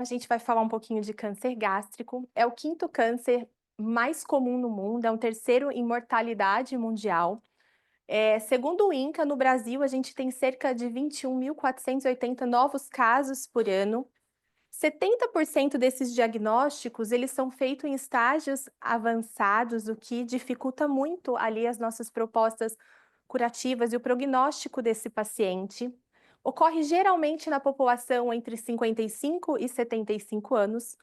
A gente vai falar um pouquinho de câncer gástrico. É o quinto câncer mais comum no mundo, é o terceiro em mortalidade mundial. Segundo o INCA, no Brasil, a gente tem cerca de 21.480 novos casos por ano. 70% desses diagnósticos, eles são feitos em estágios avançados, o que dificulta muito ali as nossas propostas curativas e o prognóstico desse paciente. Ocorre geralmente na população entre 55 e 75 anos.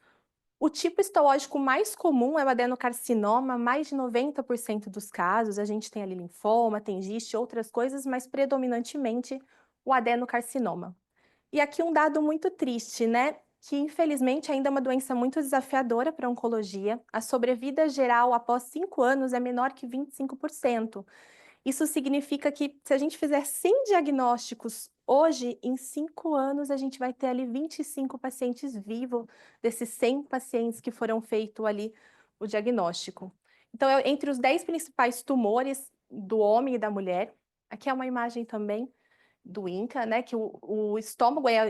O tipo histológico mais comum é o adenocarcinoma, mais de 90% dos casos. A gente tem ali linfoma, tem giste, outras coisas, mas predominantemente o adenocarcinoma. E aqui um dado muito triste, né? Que infelizmente ainda é uma doença muito desafiadora para a oncologia. A sobrevida geral após 5 anos é menor que 25%. Isso significa que se a gente fizer 100 diagnósticos hoje, em 5 anos a gente vai ter ali 25 pacientes vivos desses 100 pacientes que foram feito ali o diagnóstico. Então, entre os 10 principais tumores do homem e da mulher, aqui é uma imagem também do INCA, né, que o estômago é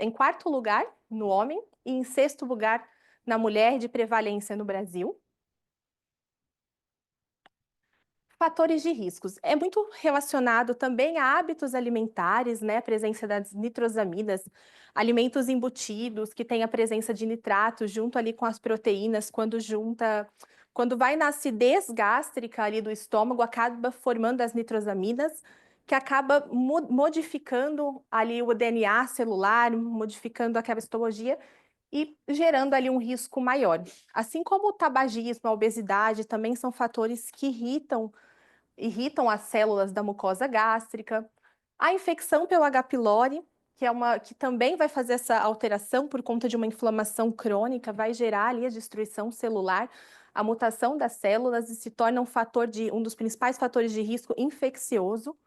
em quarto lugar no homem e em sexto lugar na mulher de prevalência no Brasil. Fatores de riscos. É muito relacionado também a hábitos alimentares, né? A presença das nitrosaminas, alimentos embutidos que têm a presença de nitratos junto ali com as proteínas, quando vai na acidez gástrica ali do estômago, acaba formando as nitrosaminas, que acaba modificando ali o DNA celular, modificando aquela histologia e gerando ali um risco maior. Assim como o tabagismo, a obesidade também são fatores que irritam as células da mucosa gástrica. A infecção pelo H. pylori, que também vai fazer essa alteração por conta de uma inflamação crônica, vai gerar ali a destruição celular, a mutação das células e se torna um dos principais fatores de risco infeccioso.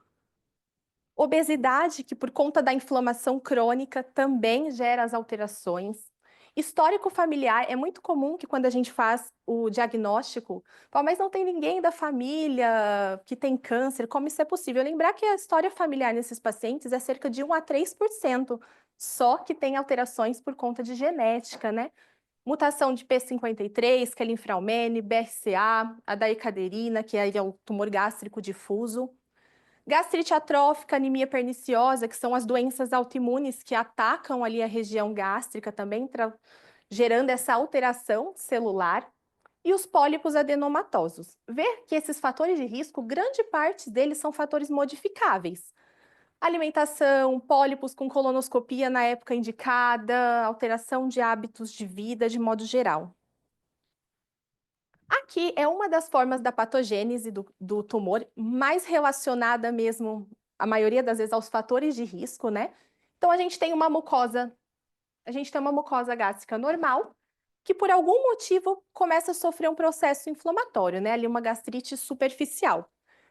Obesidade, que por conta da inflamação crônica também gera as alterações. Histórico familiar, é muito comum que quando a gente faz o diagnóstico, fala, mas não tem ninguém da família que tem câncer, como isso é possível? Lembrar que a história familiar nesses pacientes é cerca de 1 a 3%, só que tem alterações por conta de genética, né? Mutação de P53, que é linfraumene, BRCA, a da ecaderina, que é o tumor gástrico difuso. Gastrite atrófica, anemia perniciosa, que são as doenças autoimunes que atacam ali a região gástrica também, gerando essa alteração celular. E os pólipos adenomatosos. Ver que esses fatores de risco, grande parte deles são fatores modificáveis. Alimentação, pólipos com colonoscopia na época indicada, alteração de hábitos de vida de modo geral. Aqui é uma das formas da patogênese do tumor, mais relacionada mesmo, a maioria das vezes, aos fatores de risco, né? Então, a gente tem uma mucosa gástrica normal, que por algum motivo começa a sofrer um processo inflamatório, né? Ali uma gastrite superficial.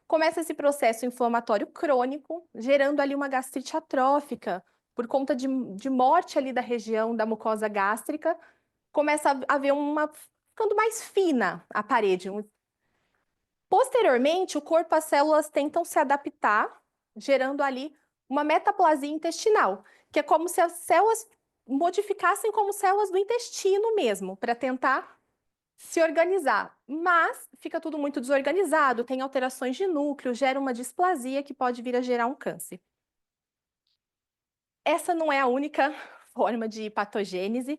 Começa esse processo inflamatório crônico, gerando ali uma gastrite atrófica, por conta de morte ali da região da mucosa gástrica, começa a haver ficando mais fina a parede. Posteriormente, o corpo, as células tentam se adaptar, gerando ali uma metaplasia intestinal, que é como se as células modificassem como células do intestino mesmo, para tentar se organizar. Mas fica tudo muito desorganizado, tem alterações de núcleo, gera uma displasia que pode vir a gerar um câncer. Essa não é a única forma de patogênese.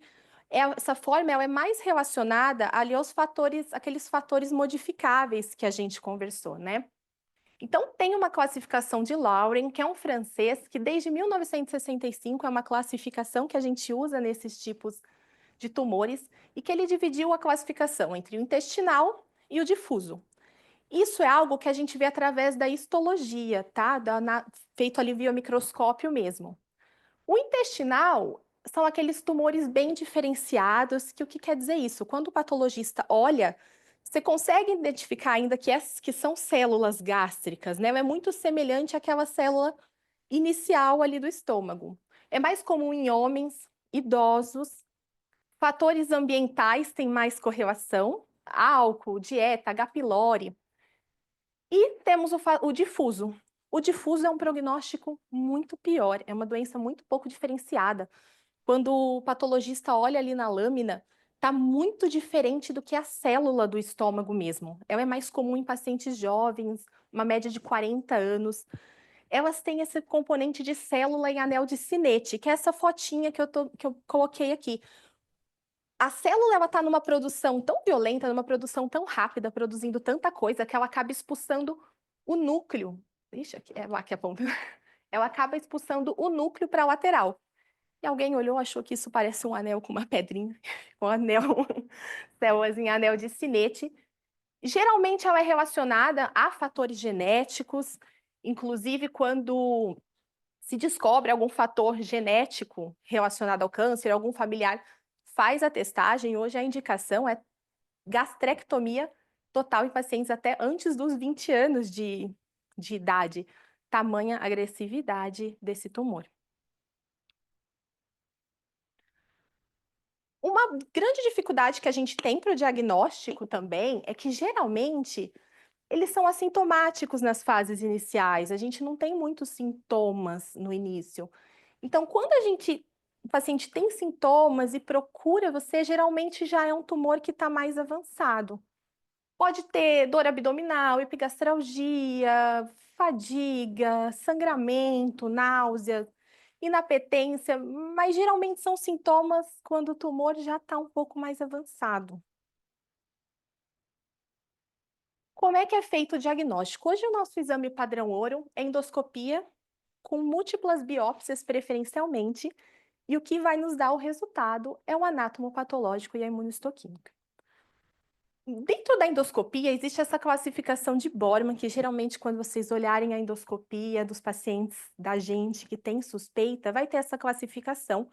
Essa forma ela é mais relacionada ali aos fatores, aqueles fatores modificáveis que a gente conversou, né? Então, tem uma classificação de Lauren, que é um francês, que desde 1965 é uma classificação que a gente usa nesses tipos de tumores, e que ele dividiu a classificação entre o intestinal e o difuso. Isso é algo que a gente vê através da histologia, tá? Feito ali via microscópio mesmo. O intestinal são aqueles tumores bem diferenciados, que o que quer dizer isso? Quando o patologista olha, você consegue identificar ainda que são células gástricas, né? É muito semelhante àquela célula inicial ali do estômago. É mais comum em homens, idosos, fatores ambientais têm mais correlação, álcool, dieta, H. pylori. E temos o difuso. O difuso é um prognóstico muito pior, é uma doença muito pouco diferenciada, quando o patologista olha ali na lâmina, tá muito diferente do que a célula do estômago mesmo. Ela é mais comum em pacientes jovens, uma média de 40 anos. Elas têm esse componente de célula em anel de Syneti, que é essa fotinha que eu coloquei aqui. A célula, ela tá numa produção tão violenta, numa produção tão rápida, produzindo tanta coisa, que ela acaba expulsando o núcleo. Ixi, aqui, é lá que aponta. Ela acaba expulsando o núcleo para a lateral. E alguém olhou, achou que isso parece um anel com uma pedrinha, um anel, células em anel de Syneti. Geralmente ela é relacionada a fatores genéticos, inclusive quando se descobre algum fator genético relacionado ao câncer, algum familiar faz a testagem, hoje a indicação é gastrectomia total em pacientes até antes dos 20 anos de idade, tamanha agressividade desse tumor. Uma grande dificuldade que a gente tem para o diagnóstico também é que geralmente eles são assintomáticos nas fases iniciais, a gente não tem muitos sintomas no início. Então, quando o paciente tem sintomas e procura você, geralmente já é um tumor que está mais avançado. Pode ter dor abdominal, epigastralgia, fadiga, sangramento, náusea, inapetência, mas geralmente são sintomas quando o tumor já está um pouco mais avançado. Como é que é feito o diagnóstico? Hoje o nosso exame padrão ouro é endoscopia com múltiplas biópsias preferencialmente, e o que vai nos dar o resultado é o anatomopatológico e a imunistoquímica. Dentro da endoscopia, existe essa classificação de Borman, que geralmente quando vocês olharem a endoscopia dos pacientes da gente que tem suspeita, vai ter essa classificação,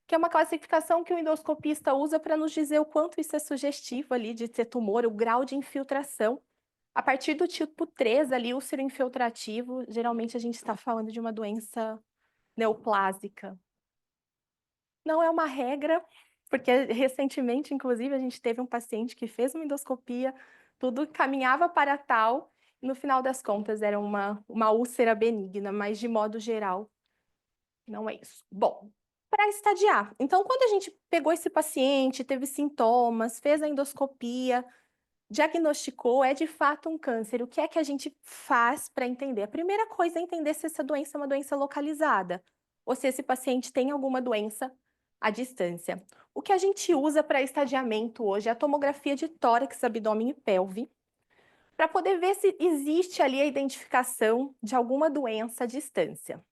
que é uma classificação que o endoscopista usa para nos dizer o quanto isso é sugestivo ali de ter tumor, o grau de infiltração. A partir do tipo 3 ali, úlcero infiltrativo, geralmente a gente está falando de uma doença neoplásica. Não é uma regra, porque recentemente, inclusive, a gente teve um paciente que fez uma endoscopia, tudo caminhava para tal, e no final das contas era uma úlcera benigna, mas de modo geral, não é isso. Bom, para estadiar. Então, quando a gente pegou esse paciente, teve sintomas, fez a endoscopia, diagnosticou, é de fato um câncer. O que é que a gente faz para entender? A primeira coisa é entender se essa doença é uma doença localizada, ou se esse paciente tem alguma doença à distância. O que a gente usa para estadiamento hoje é a tomografia de tórax, abdômen e pelve, para poder ver se existe ali a identificação de alguma doença à distância.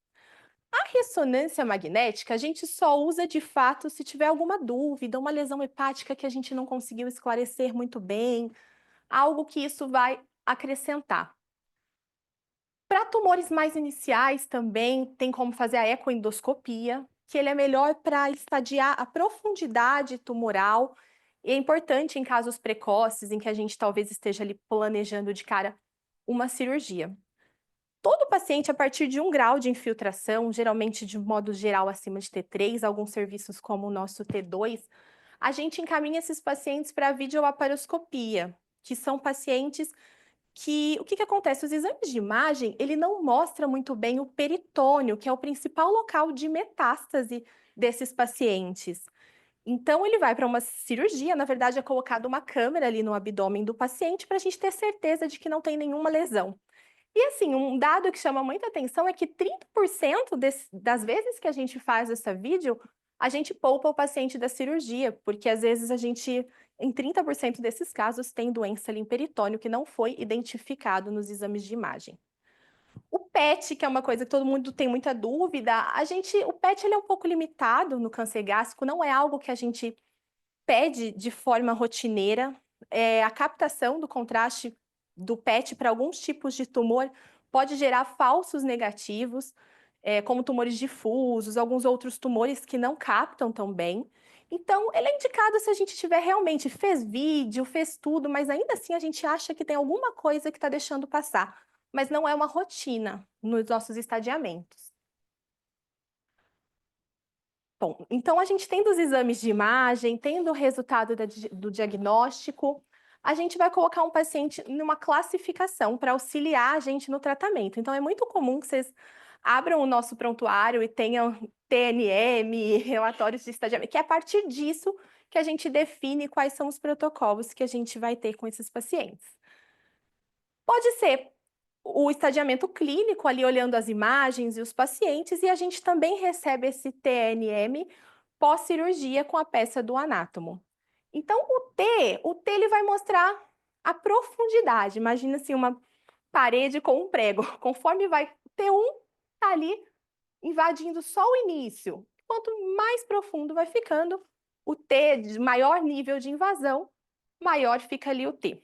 A ressonância magnética a gente só usa de fato se tiver alguma dúvida, uma lesão hepática que a gente não conseguiu esclarecer muito bem, algo que isso vai acrescentar. Para tumores mais iniciais também tem como fazer a ecoendoscopia, que ele é melhor para estadiar a profundidade tumoral e é importante em casos precoces em que a gente talvez esteja ali planejando de cara uma cirurgia. Todo paciente a partir de 1 grau de infiltração, geralmente de modo geral acima de T3, alguns serviços como o nosso T2, a gente encaminha esses pacientes para a videoaparoscopia, que são pacientes que o que que acontece? Os exames de imagem, ele não mostra muito bem o peritônio, que é o principal local de metástase desses pacientes. Então, ele vai para uma cirurgia, na verdade, é colocada uma câmera ali no abdômen do paciente para a gente ter certeza de que não tem nenhuma lesão. E assim, um dado que chama muita atenção é que 30% das vezes que a gente faz essa vídeo, a gente poupa o paciente da cirurgia, porque às vezes a gente, em 30% desses casos, tem doença ali em peritônio que não foi identificado nos exames de imagem. O PET, que é uma coisa que todo mundo tem muita dúvida, o PET ele é um pouco limitado no câncer gástrico, não é algo que a gente pede de forma rotineira. A captação do contraste do PET para alguns tipos de tumor pode gerar falsos negativos, como tumores difusos, alguns outros tumores que não captam tão bem. Então, ele é indicado se a gente tiver realmente, fez vídeo, fez tudo, mas ainda assim a gente acha que tem alguma coisa que está deixando passar. Mas não é uma rotina nos nossos estadiamentos. Bom, então a gente tendo os exames de imagem, tendo o resultado do diagnóstico, a gente vai colocar um paciente numa classificação para auxiliar a gente no tratamento. Então é muito comum que vocês abram o nosso prontuário e tenham TNM, relatórios de estadiamento, que é a partir disso que a gente define quais são os protocolos que a gente vai ter com esses pacientes. Pode ser o estadiamento clínico, ali olhando as imagens e os pacientes, e a gente também recebe esse TNM pós-cirurgia com a peça do anátomo. Então, o T ele vai mostrar a profundidade. Imagina assim, uma parede com um prego. Conforme vai, o T1 tá ali invadindo só o início. Quanto mais profundo vai ficando, o T de maior nível de invasão, maior fica ali o T.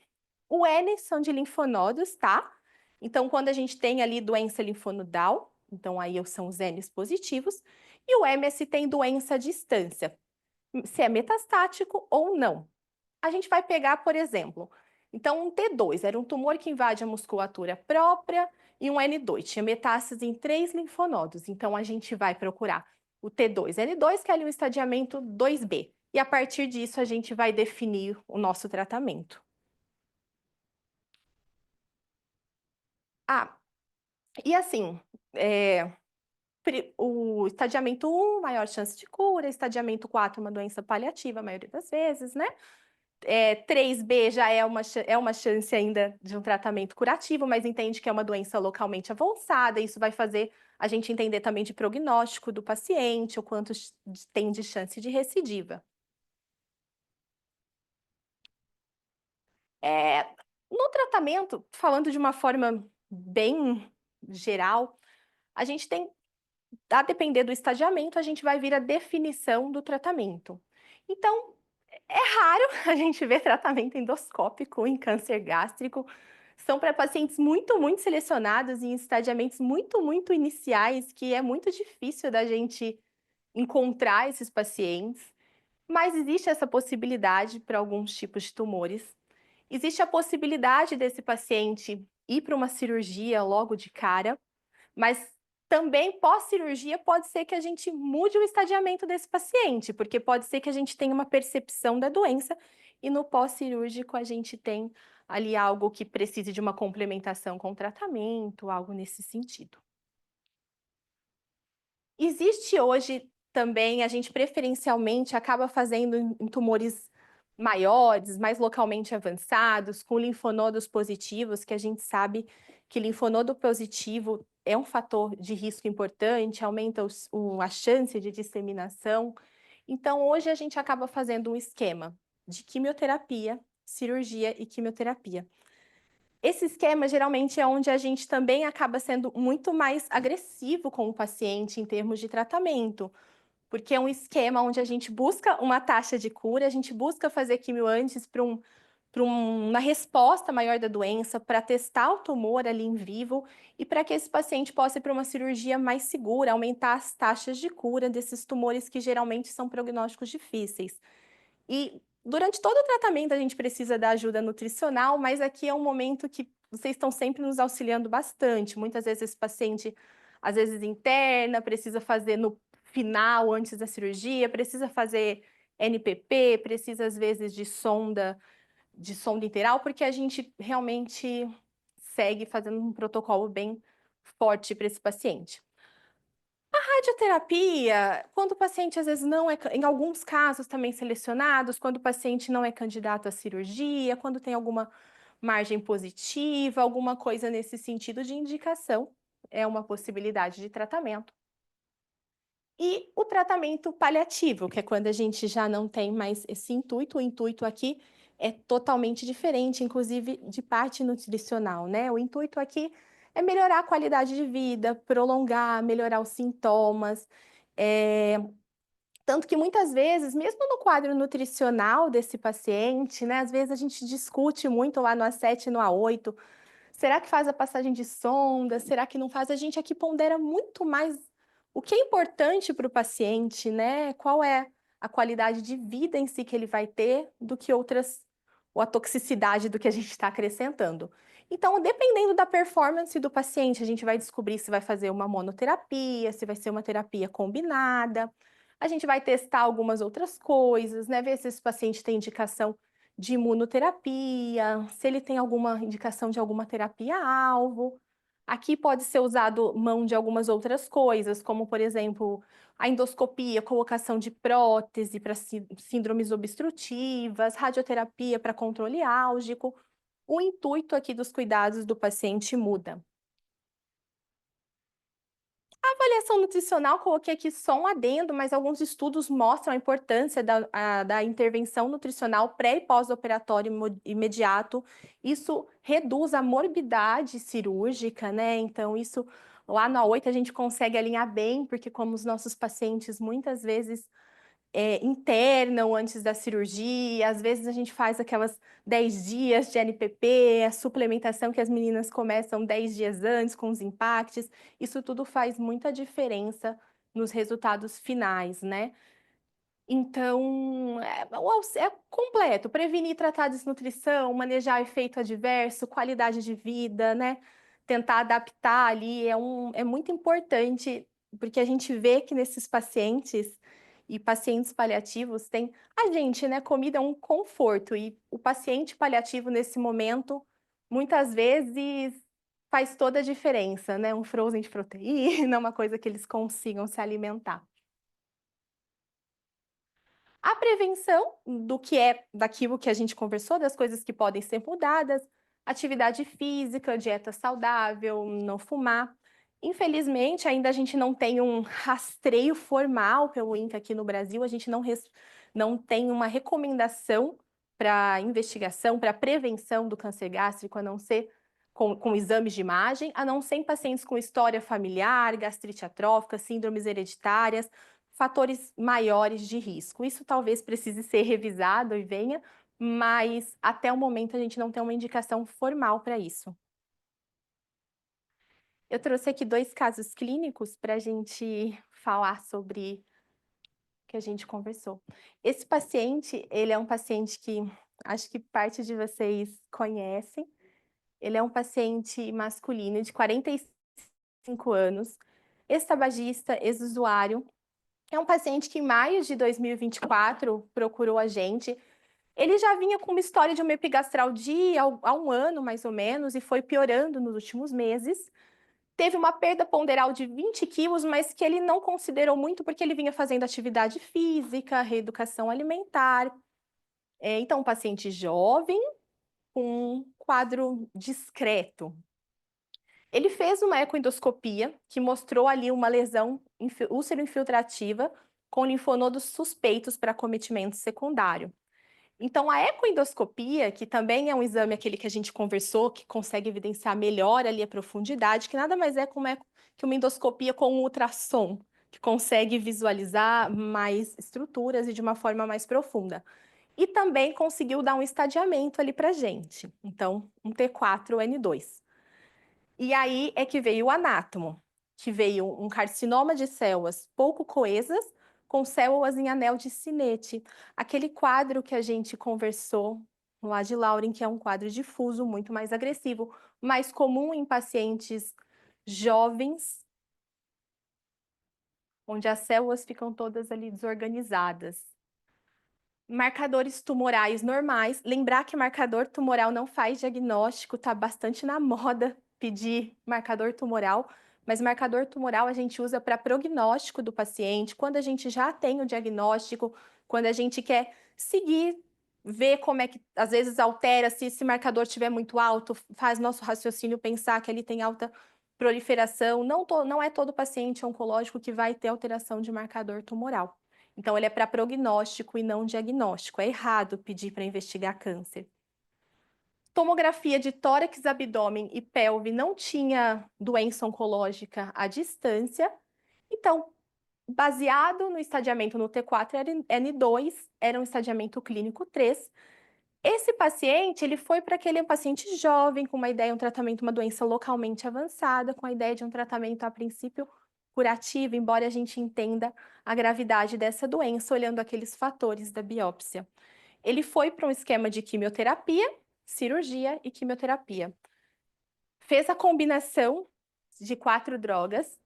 O N são de linfonodos, tá? Então, quando a gente tem ali doença linfonodal, então aí são os Ns positivos, e o M é se tem doença à distância, se é metastático ou não. A gente vai pegar, por exemplo, então um T2 era um tumor que invade a musculatura própria e um N2 tinha metástase em 3 linfonodos. Então a gente vai procurar o T2N2, que é ali um estadiamento 2B. E a partir disso a gente vai definir o nosso tratamento. Ah, e assim, o estadiamento 1, maior chance de cura, estadiamento 4, uma doença paliativa, a maioria das vezes, né? 3B já é uma chance ainda de um tratamento curativo, mas entende que é uma doença localmente avançada, isso vai fazer a gente entender também de prognóstico do paciente, o quanto tem de chance de recidiva. É, no tratamento, falando de uma forma bem geral, a gente tem, a depender do estadiamento, a gente vai vir a definição do tratamento. Então, é raro a gente ver tratamento endoscópico em câncer gástrico. São para pacientes muito, muito selecionados em estadiamentos muito, muito iniciais, que é muito difícil da gente encontrar esses pacientes. Mas existe essa possibilidade para alguns tipos de tumores. Existe a possibilidade desse paciente ir para uma cirurgia logo de cara, mas também pós-cirurgia pode ser que a gente mude o estadiamento desse paciente, porque pode ser que a gente tenha uma percepção da doença e no pós-cirúrgico a gente tem ali algo que precise de uma complementação com tratamento, algo nesse sentido. Existe hoje também, a gente preferencialmente acaba fazendo em tumores maiores, mais localmente avançados, com linfonodos positivos, que a gente sabe que linfonodo positivo é um fator de risco importante, aumenta a chance de disseminação. Então, hoje a gente acaba fazendo um esquema de quimioterapia, cirurgia e quimioterapia. Esse esquema geralmente é onde a gente também acaba sendo muito mais agressivo com o paciente em termos de tratamento, porque é um esquema onde a gente busca uma taxa de cura, a gente busca fazer quimio antes para uma resposta maior da doença, para testar o tumor ali em vivo e para que esse paciente possa ir para uma cirurgia mais segura, aumentar as taxas de cura desses tumores que geralmente são prognósticos difíceis. E durante todo o tratamento a gente precisa da ajuda nutricional, mas aqui é um momento que vocês estão sempre nos auxiliando bastante. Muitas vezes esse paciente, às vezes interna, precisa fazer no final, antes da cirurgia, precisa fazer NPP, precisa às vezes de sonda interal, porque a gente realmente segue fazendo um protocolo bem forte para esse paciente. Radioterapia, quando o paciente às vezes não é, em alguns casos também selecionados, quando o paciente não é candidato à cirurgia, quando tem alguma margem positiva, alguma coisa nesse sentido de indicação, é uma possibilidade de tratamento. E o tratamento paliativo, que é quando a gente já não tem mais esse intuito, o intuito aqui é totalmente diferente, inclusive de parte nutricional, né? O intuito aqui é melhorar a qualidade de vida, prolongar, melhorar os sintomas. Tanto que muitas vezes, mesmo no quadro nutricional desse paciente, né? Às vezes a gente discute muito lá no A7 e no A8. Será que faz a passagem de sonda? Será que não faz? A gente aqui pondera muito mais o que é importante para o paciente, né? Qual é a qualidade de vida em si que ele vai ter do que outras, ou a toxicidade do que a gente está acrescentando. Então, dependendo da performance do paciente, a gente vai descobrir se vai fazer uma monoterapia, se vai ser uma terapia combinada. A gente vai testar algumas outras coisas, né? Ver se esse paciente tem indicação de imunoterapia, se ele tem alguma indicação de alguma terapia-alvo. Aqui pode ser usado mão de algumas outras coisas, como, por exemplo, a endoscopia, colocação de prótese para síndromes obstrutivas, radioterapia para controle álgico. O intuito aqui dos cuidados do paciente muda. Avaliação nutricional, coloquei aqui só um adendo, mas alguns estudos mostram a importância da intervenção nutricional pré e pós-operatório imediato. Isso reduz a morbidade cirúrgica, né? Então, isso lá na 8 a gente consegue alinhar bem, porque como os nossos pacientes muitas vezes internam antes da cirurgia, às vezes a gente faz aquelas 10 dias de NPP, a suplementação que as meninas começam 10 dias antes com os impactos, isso tudo faz muita diferença nos resultados finais, né? Então, é completo, prevenir e tratar desnutrição, manejar efeito adverso, qualidade de vida, né? Tentar adaptar ali, é muito importante, porque a gente vê que nesses pacientes e pacientes paliativos tem a gente, né? Comida é um conforto, e o paciente paliativo nesse momento, muitas vezes faz toda a diferença, né? Um frozen de proteína, uma coisa que eles consigam se alimentar. A prevenção do que é daquilo que a gente conversou, das coisas que podem ser mudadas, atividade física, dieta saudável, não fumar. Infelizmente, ainda a gente não tem um rastreio formal pelo INCA aqui no Brasil, a gente não tem uma recomendação para investigação, para prevenção do câncer gástrico, a não ser com exames de imagem, a não ser em pacientes com história familiar, gastrite atrófica, síndromes hereditárias, fatores maiores de risco. Isso talvez precise ser revisado e venha, mas até o momento a gente não tem uma indicação formal para isso. Eu trouxe aqui 2 casos clínicos para a gente falar sobre o que a gente conversou. Esse paciente, ele é um paciente que acho que parte de vocês conhecem. Ele é um paciente masculino de 45 anos, ex-tabagista, ex-usuário. É um paciente que em maio de 2024 procurou a gente. Ele já vinha com uma história de uma epigastral há um ano, mais ou menos, e foi piorando nos últimos meses. Teve uma perda ponderal de 20 quilos, mas que ele não considerou muito porque ele vinha fazendo atividade física, reeducação alimentar. Então, um paciente jovem, com um quadro discreto. Ele fez uma ecoendoscopia que mostrou ali uma lesão útero-infiltrativa com linfonodos suspeitos para acometimento secundário. Então, a ecoendoscopia, que também é um exame aquele que a gente conversou, que consegue evidenciar melhor ali a profundidade, que nada mais é que uma endoscopia com um ultrassom, que consegue visualizar mais estruturas e de uma forma mais profunda. E também conseguiu dar um estadiamento ali para gente. Então, um T4N2. E aí é que veio o anátomo, que veio um carcinoma de células pouco coesas, com células em anel de Sinete. Aquele quadro que a gente conversou lá de Lauren, que é um quadro difuso, muito mais agressivo, mais comum em pacientes jovens, onde as células ficam todas ali desorganizadas. Marcadores tumorais normais. Lembrar que marcador tumoral não faz diagnóstico, tá bastante na moda pedir marcador tumoral, mas marcador tumoral a gente usa para prognóstico do paciente, quando a gente já tem o diagnóstico, quando a gente quer seguir, ver como é que às vezes altera, se esse marcador estiver muito alto, faz nosso raciocínio pensar que ele tem alta proliferação. Não é todo paciente oncológico que vai ter alteração de marcador tumoral. Então, ele é para prognóstico e não diagnóstico. É errado pedir para investigar câncer. Tomografia de tórax, abdômen e pelve não tinha doença oncológica à distância. Então, baseado no estadiamento no T4N2, era um estadiamento clínico 3. Esse paciente, ele foi para aquele paciente jovem, com uma ideia de um tratamento, uma doença localmente avançada, com a ideia de um tratamento, a princípio, curativo, embora a gente entenda a gravidade dessa doença, olhando aqueles fatores da biópsia. Ele foi para um esquema de quimioterapia, cirurgia e quimioterapia. Fez a combinação de 4 drogas,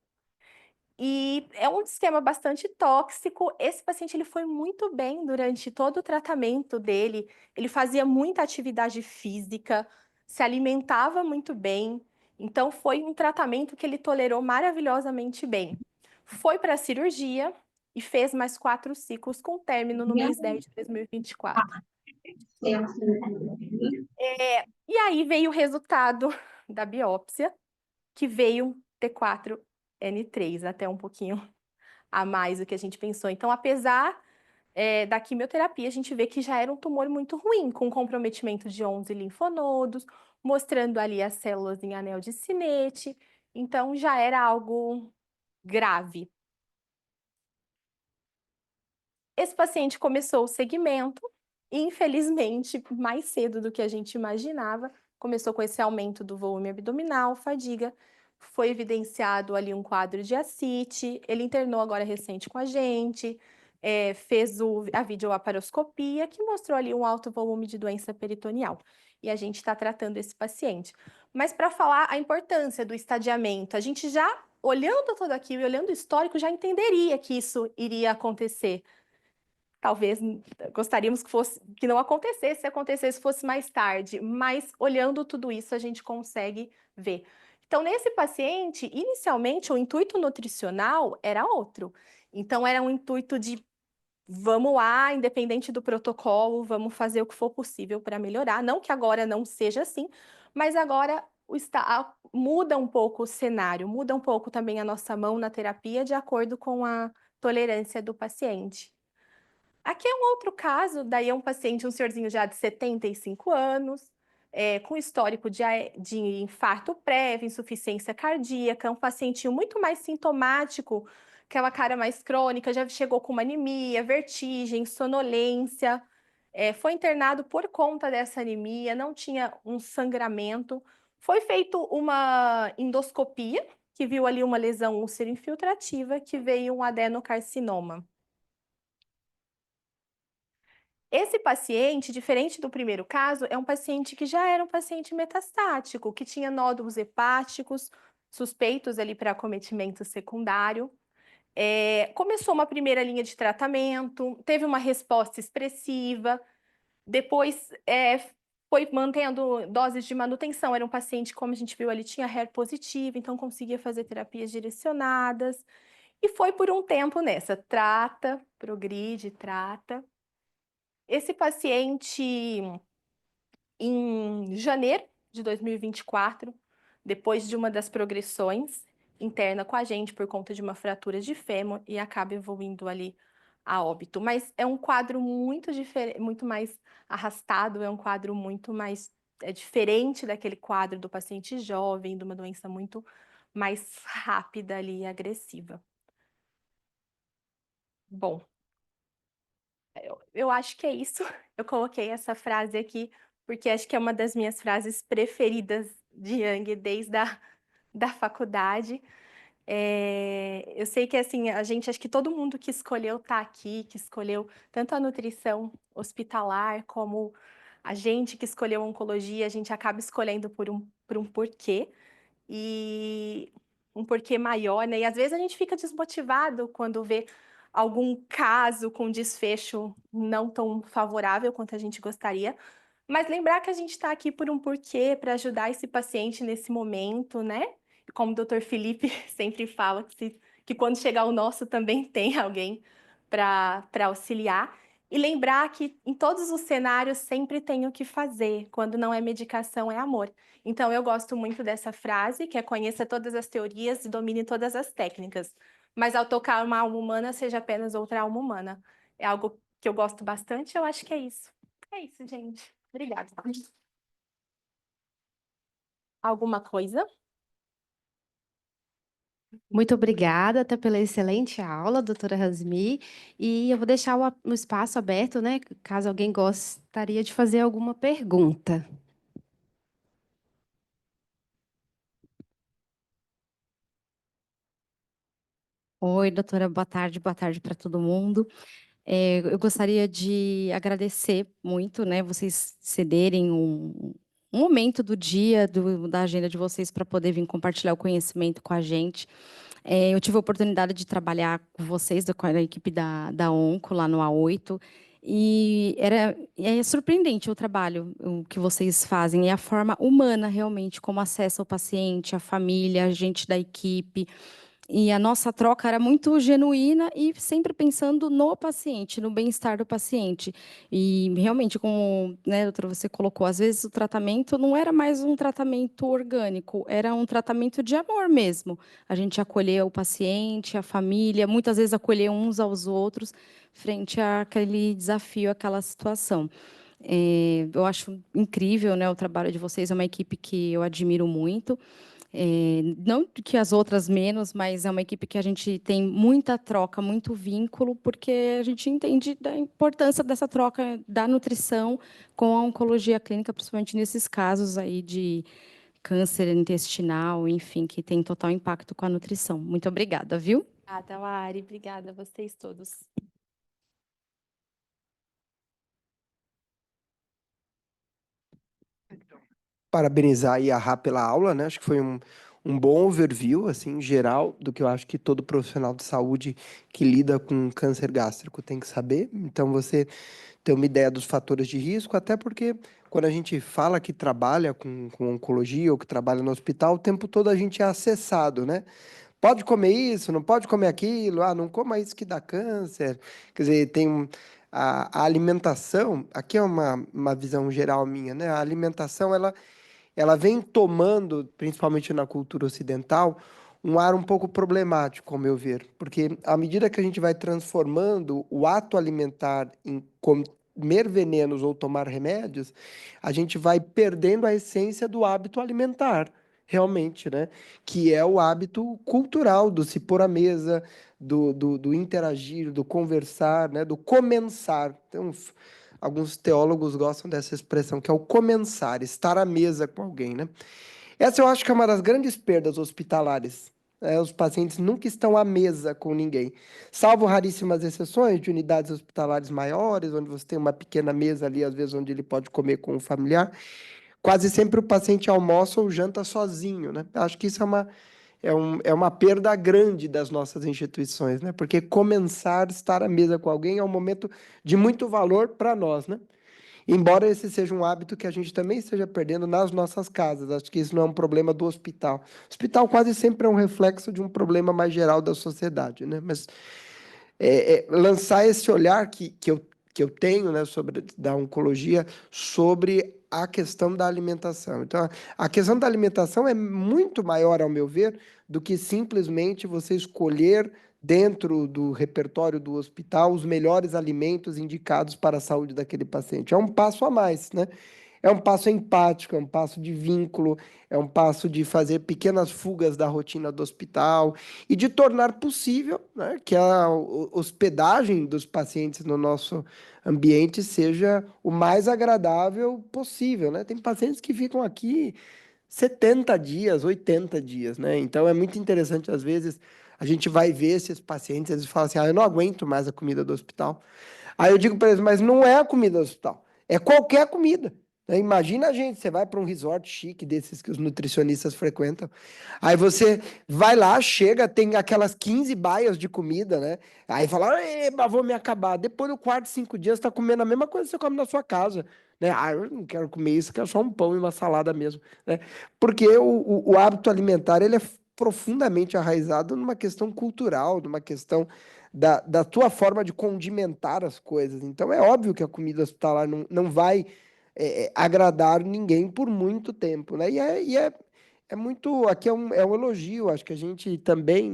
e é um esquema bastante tóxico. Esse paciente ele foi muito bem durante todo o tratamento dele. Ele fazia muita atividade física, se alimentava muito bem. Então, foi um tratamento que ele tolerou maravilhosamente bem. Foi para a cirurgia e fez mais 4 ciclos, com término no mês 10 de 2024. E aí veio o resultado da biópsia, que veio T4N3, até um pouquinho a mais do que a gente pensou. Então, apesar da quimioterapia, a gente vê que já era um tumor muito ruim, com comprometimento de 11 linfonodos, mostrando ali as células em anel de Synnet. Então, já era algo grave. Esse paciente começou o segmento e, infelizmente, mais cedo do que a gente imaginava, começou com esse aumento do volume abdominal, fadiga, foi evidenciado ali um quadro de ascite, ele internou agora recente com a gente, fez a videoaparoscopia, que mostrou ali um alto volume de doença peritoneal. E a gente está tratando esse paciente. Mas para falar a importância do estadiamento, a gente já, olhando tudo aquilo e olhando o histórico, já entenderia que isso iria acontecer. Talvez gostaríamos que não acontecesse, se acontecesse fosse mais tarde, mas olhando tudo isso a gente consegue ver. Então, nesse paciente, inicialmente o intuito nutricional era outro. Então, era um intuito de vamos lá, independente do protocolo, vamos fazer o que for possível para melhorar. Não que agora não seja assim, mas agora muda um pouco o cenário, muda um pouco também a nossa mão na terapia de acordo com a tolerância do paciente. Aqui é um outro caso, daí é um paciente, um senhorzinho já de 75 anos, com histórico de infarto prévio, insuficiência cardíaca, um pacientinho muito mais sintomático, aquela cara mais crônica, já chegou com uma anemia, vertigem, sonolência, foi internado por conta dessa anemia, não tinha um sangramento, foi feito uma endoscopia, que viu ali uma lesão úlcero-infiltrativa, que veio um adenocarcinoma. Esse paciente, diferente do primeiro caso, é um paciente que já era um paciente metastático, que tinha nódulos hepáticos suspeitos ali para acometimento secundário. Começou uma primeira linha de tratamento, teve uma resposta expressiva, depois foi mantendo doses de manutenção. Era um paciente, como a gente viu ali, tinha HER positivo, então conseguia fazer terapias direcionadas. E foi por um tempo nessa, trata, progride, trata. Esse paciente, em janeiro de 2024, depois de uma das progressões, interna com a gente por conta de uma fratura de fêmur e acaba evoluindo ali a óbito. Mas é um quadro muito diferente, muito mais arrastado, é um quadro muito mais diferente daquele quadro do paciente jovem, de uma doença muito mais rápida ali e agressiva. Bom, eu acho que é isso. Eu coloquei essa frase aqui porque acho que é uma das minhas frases preferidas de Yang desde da faculdade. Eu sei que assim, a gente, acho que todo mundo que escolheu estar aqui, que escolheu tanto a nutrição hospitalar como a gente que escolheu a oncologia, a gente acaba escolhendo por um porquê e um porquê maior, né? E às vezes a gente fica desmotivado quando vê algum caso com desfecho não tão favorável quanto a gente gostaria, mas lembrar que a gente está aqui por um porquê, para ajudar esse paciente nesse momento, né? E como o doutor Felipe sempre fala, que quando chegar o nosso também tem alguém para auxiliar. E lembrar que em todos os cenários sempre tem o que fazer. Quando não é medicação, é amor. Então, eu gosto muito dessa frase, que é conheça todas as teorias e domine todas as técnicas. Mas ao tocar uma alma humana, seja apenas outra alma humana. É algo que eu gosto bastante, eu acho que é isso. É isso, gente. Obrigada. Alguma coisa? Muito obrigada até pela excelente aula, doutora Rasmi. E eu vou deixar o espaço aberto, né? Caso alguém gostaria de fazer alguma pergunta. Oi, doutora, boa tarde para todo mundo. Eu gostaria de agradecer muito, né, vocês cederem um momento do dia, da agenda de vocês para poder vir compartilhar o conhecimento com a gente. Eu tive a oportunidade de trabalhar com vocês, com a equipe da Onco, lá no A8, E é surpreendente o trabalho o que vocês fazem, e a forma humana realmente, como acessa o paciente, a família, a gente da equipe. E a nossa troca era muito genuína e sempre pensando no paciente, no bem-estar do paciente. E realmente, como, né, doutora, você colocou, às vezes o tratamento não era mais um tratamento orgânico, era um tratamento de amor mesmo. A gente acolhia o paciente, a família, muitas vezes acolher uns aos outros frente àquele desafio, àquela situação. Eu acho incrível, né, o trabalho de vocês, é uma equipe que eu admiro muito. Não que as outras menos, mas é uma equipe que a gente tem muita troca, muito vínculo, porque a gente entende da importância dessa troca da nutrição com a oncologia clínica, principalmente nesses casos aí de câncer intestinal, enfim, que tem total impacto com a nutrição. Muito obrigada, viu? Obrigada, Lari. Obrigada a vocês todos. Parabenizar aí a Rá pela aula, né? Acho que foi um bom overview, assim, geral, do que eu acho que todo profissional de saúde que lida com câncer gástrico tem que saber. Então, você ter uma ideia dos fatores de risco, até porque quando a gente fala que trabalha com oncologia ou que trabalha no hospital, o tempo todo a gente é acessado, né? Pode comer isso, não pode comer aquilo, não coma isso que dá câncer. Quer dizer, a alimentação, aqui é uma visão geral minha, né? A alimentação, ela vem tomando, principalmente na cultura ocidental, um ar um pouco problemático, ao meu ver, porque à medida que a gente vai transformando o ato alimentar em comer venenos ou tomar remédios, a gente vai perdendo a essência do hábito alimentar, realmente, né? Que é o hábito cultural do se pôr à mesa, do interagir, do conversar, né? Do comensar. Então, alguns teólogos gostam dessa expressão, que é o comensar, estar à mesa com alguém, né? Essa eu acho que é uma das grandes perdas hospitalares. Os pacientes nunca estão à mesa com ninguém, salvo raríssimas exceções de unidades hospitalares maiores, onde você tem uma pequena mesa ali, às vezes, onde ele pode comer com o familiar. Quase sempre o paciente almoça ou janta sozinho, né? Acho que isso é uma perda grande das nossas instituições, né? Porque começar estar à mesa com alguém é um momento de muito valor para nós, né? Embora esse seja um hábito que a gente também esteja perdendo nas nossas casas. Acho que isso não é um problema do hospital. O hospital quase sempre é um reflexo de um problema mais geral da sociedade, né? Mas lançar esse olhar que eu tenho, né, sobre da oncologia sobre a questão da alimentação. Então, a questão da alimentação é muito maior, ao meu ver, do que simplesmente você escolher dentro do repertório do hospital os melhores alimentos indicados para a saúde daquele paciente. É um passo a mais, né? É um passo empático, é um passo de vínculo, é um passo de fazer pequenas fugas da rotina do hospital e de tornar possível, né, que a hospedagem dos pacientes no nosso ambiente seja o mais agradável possível, né? Tem pacientes que ficam aqui 70 dias, 80 dias, né? Então é muito interessante, às vezes, a gente vai ver esses pacientes, eles falam assim, eu não aguento mais a comida do hospital. Aí eu digo para eles, mas não é a comida do hospital, é qualquer comida. Né? Imagina a gente, você vai para um resort chique desses que os nutricionistas frequentam, aí você vai lá, chega, tem aquelas 15 baias de comida, né? Aí fala, eba, vou me acabar. Depois do quarto, 5 dias, você está comendo a mesma coisa que você come na sua casa. Né? Eu não quero comer isso, quero só um pão e uma salada mesmo. Né? Porque o hábito alimentar, ele é profundamente arraizado numa questão cultural, numa questão da tua forma de condimentar as coisas. Então, é óbvio que a comida hospitalar não vai agradar ninguém por muito tempo, né? É muito. Aqui é um elogio, acho que a gente também,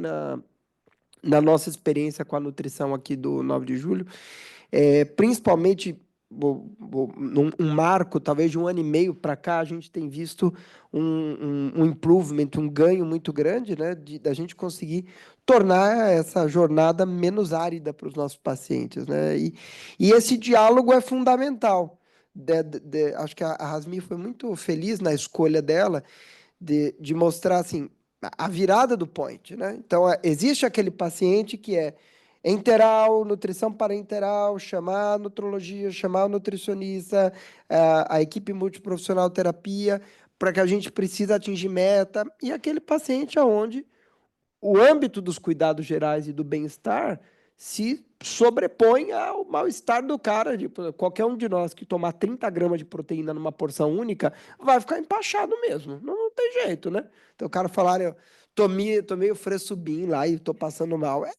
na nossa experiência com a nutrição aqui do 9 de julho, principalmente num marco, talvez de 1 ano e meio para cá, a gente tem visto um improvement, um ganho muito grande, né, da gente conseguir tornar essa jornada menos árida para os nossos pacientes, né, e esse diálogo é fundamental. Acho que a Rasmi foi muito feliz na escolha dela de mostrar assim a virada do point, né? Então, existe aquele paciente que é enteral, nutrição parenteral, chamar a nutrologia, chamar o nutricionista, a equipe multiprofissional terapia, para que a gente precisa atingir meta, e aquele paciente aonde o âmbito dos cuidados gerais e do bem-estar se sobrepõe ao mal-estar do cara. Tipo, qualquer um de nós que tomar 30 gramas de proteína numa porção única vai ficar empachado mesmo. Não tem jeito, né? Então o cara falar, eu tomei o Fresubin lá e tô passando mal. É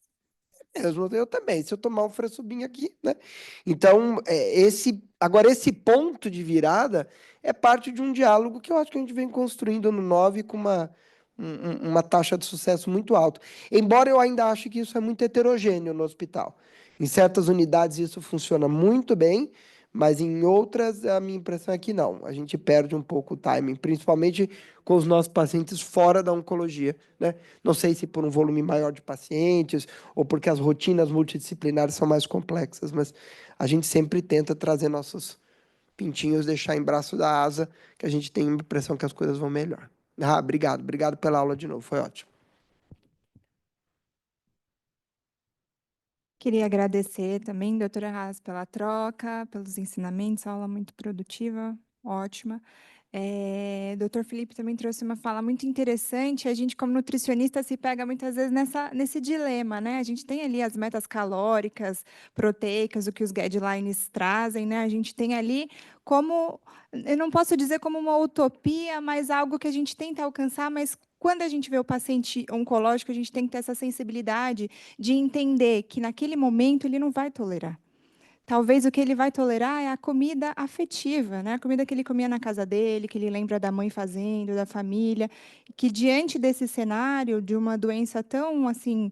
mesmo, eu também. Se eu tomar um Fresubin aqui, né? Então, agora esse ponto de virada é parte de um diálogo que eu acho que a gente vem construindo no 9 com uma taxa de sucesso muito alta. Embora eu ainda ache que isso é muito heterogêneo no hospital. Em certas unidades isso funciona muito bem, mas em outras a minha impressão é que não. A gente perde um pouco o timing, principalmente com os nossos pacientes fora da oncologia, né? Não sei se por um volume maior de pacientes ou porque as rotinas multidisciplinares são mais complexas, mas a gente sempre tenta trazer nossos pintinhos, deixar em braço da asa, que a gente tem a impressão que as coisas vão melhor. Ah, obrigado pela aula de novo, foi ótimo. Queria agradecer também, doutora Haas, pela troca, pelos ensinamentos, aula muito produtiva, ótima. Doutor Felipe também trouxe uma fala muito interessante. A gente, como nutricionista, se pega muitas vezes nesse dilema, né? A gente tem ali as metas calóricas, proteicas, o que os guidelines trazem, né? A gente tem ali como, eu não posso dizer como uma utopia, mas algo que a gente tenta alcançar, mas quando a gente vê o paciente oncológico, a gente tem que ter essa sensibilidade de entender que naquele momento ele não vai tolerar. Talvez o que ele vai tolerar é a comida afetiva, né? A comida que ele comia na casa dele, que ele lembra da mãe fazendo, da família, que diante desse cenário de uma doença tão assim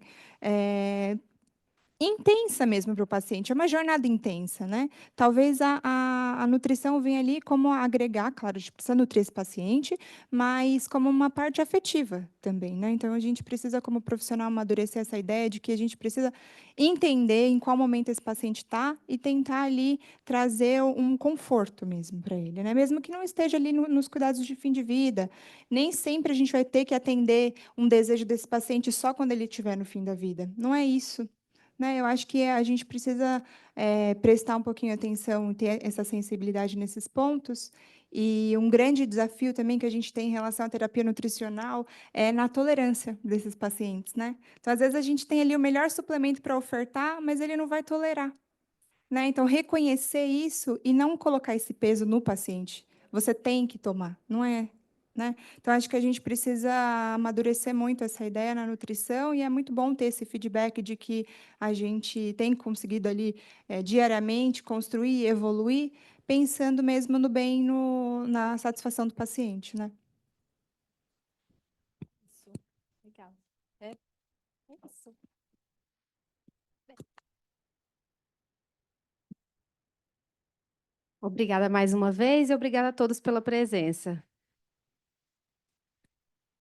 intensa mesmo para o paciente, é uma jornada intensa, né? Talvez a nutrição venha ali como agregar, claro, a gente precisa nutrir esse paciente, mas como uma parte afetiva também, né? Então, a gente precisa, como profissional, amadurecer essa ideia de que a gente precisa entender em qual momento esse paciente está e tentar ali trazer um conforto mesmo para ele, né? Mesmo que não esteja ali nos cuidados de fim de vida, nem sempre a gente vai ter que atender um desejo desse paciente só quando ele estiver no fim da vida. Não é isso, né? Eu acho que a gente precisa prestar um pouquinho atenção e ter essa sensibilidade nesses pontos. E um grande desafio também que a gente tem em relação à terapia nutricional é na tolerância desses pacientes, né? Então, às vezes, a gente tem ali o melhor suplemento para ofertar, mas ele não vai tolerar, né? Então, reconhecer isso e não colocar esse peso no paciente. Você tem que tomar, não é? Né? Então, acho que a gente precisa amadurecer muito essa ideia na nutrição e é muito bom ter esse feedback de que a gente tem conseguido ali diariamente construir e evoluir, pensando mesmo no bem, na satisfação do paciente, né? Isso. Legal. É isso. Obrigada mais uma vez e obrigada a todos pela presença.